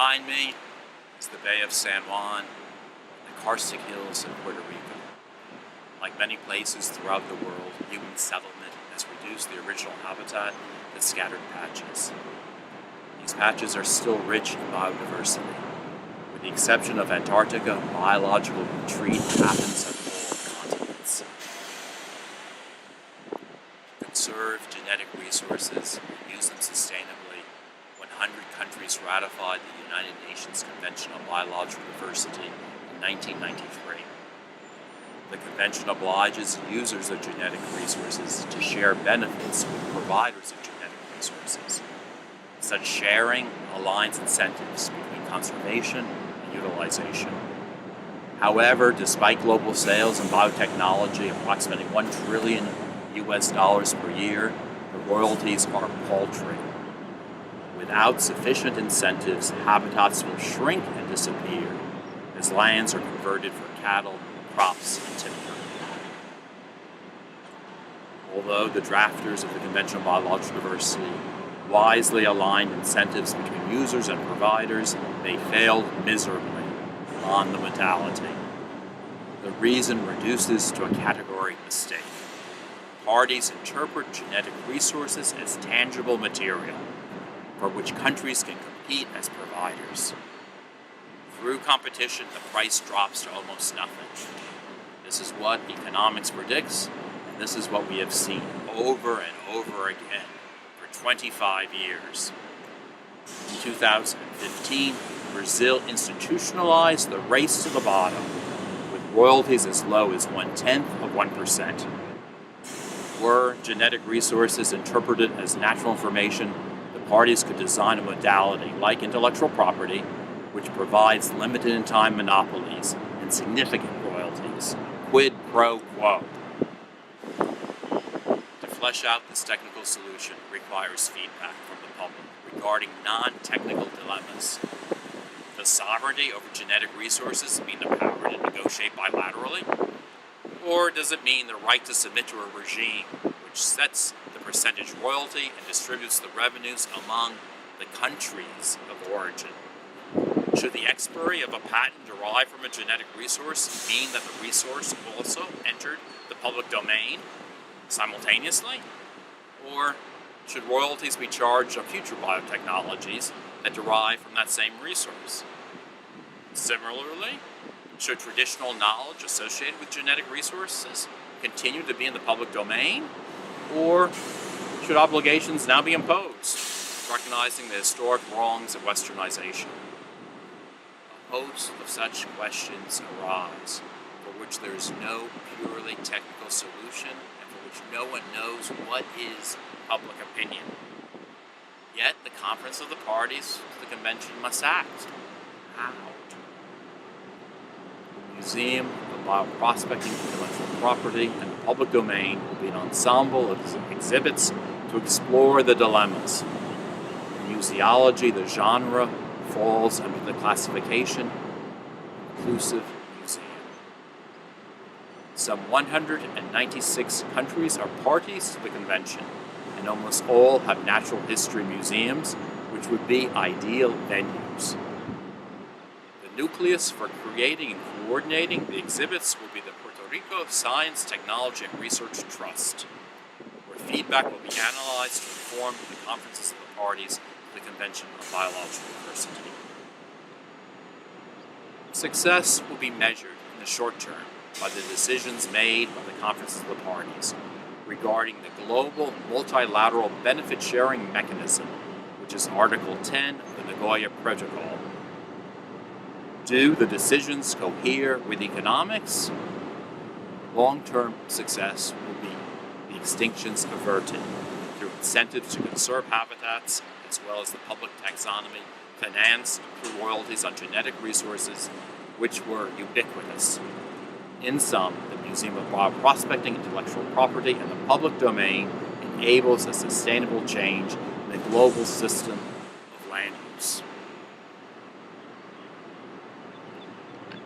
Behind me is the Bay of San Juan, the Karstic Hills of Puerto Rico. Like many places throughout the world, human settlement has reduced the original habitat to scattered patches. These patches are still rich in biodiversity. With the exception of Antarctica, biological retreat happens at all continents. To conserve genetic resources and use them sustainably, 100 countries ratified the United Nations Convention on Biological Diversity in 1993. The convention obliges users of genetic resources to share benefits with providers of genetic resources. Such sharing aligns incentives between conservation and utilization. However, despite global sales in biotechnology approximating $1 trillion per year, the royalties are paltry. Without sufficient incentives, habitats will shrink and disappear as lands are converted for cattle, crops, and timber. Although the drafters of the Convention on Biological Diversity wisely aligned incentives between users and providers, they failed miserably on the modality. The reason reduces to a category mistake. Parties interpret genetic resources as tangible material for which countries can compete as providers. Through competition, the price drops to almost nothing. This is what economics predicts, and this is what we have seen over and over again for 25 years. In 2015, Brazil institutionalized the race to the bottom, with royalties as low as 0.1%. Were genetic resources interpreted as natural information, parties could design a modality like intellectual property, which provides limited-in-time monopolies and significant royalties. Quid pro quo. To flesh out this technical solution requires feedback from the public regarding non-technical dilemmas. Does sovereignty over genetic resources mean the power to negotiate bilaterally? Or does it mean the right to submit to a regime which sets the percentage royalty and distributes the revenues among the countries of origin? Should the expiry of a patent derived from a genetic resource mean that the resource also entered the public domain simultaneously? Or should royalties be charged on future biotechnologies that derive from that same resource? Similarly, should traditional knowledge associated with genetic resources continue to be in the public domain? Or should obligations now be imposed, recognizing the historic wrongs of westernization? A host of such questions arise, for which there is no purely technical solution, and for which no one knows what is public opinion. Yet the conference of the parties to the convention must act. How? The Museum of Bioprospecting, Intellectual Property, and the Public Domain will be an ensemble of exhibits to explore the dilemmas. In museology, the genre falls under the classification Inclusive Museum. Some 196 countries are parties to the convention, and almost all have natural history museums, which would be ideal venues. The nucleus for creating and coordinating the exhibits will be the Puerto Rico Science, Technology, and Research Trust, where feedback will be analyzed to inform the conferences of the parties to the Convention on Biological Diversity. Success will be measured in the short term by the decisions made by the conferences of the parties regarding the global multilateral benefit-sharing mechanism, which is Article 10 of the Nagoya Protocol. Do the decisions cohere with economics? Long-term success will be the extinctions averted through incentives to conserve habitats, as well as the public taxonomy financed through royalties on genetic resources, which were ubiquitous. In sum, the Museum of Bioprospecting, Intellectual Property, and the public domain enables a sustainable change in the global system of land use.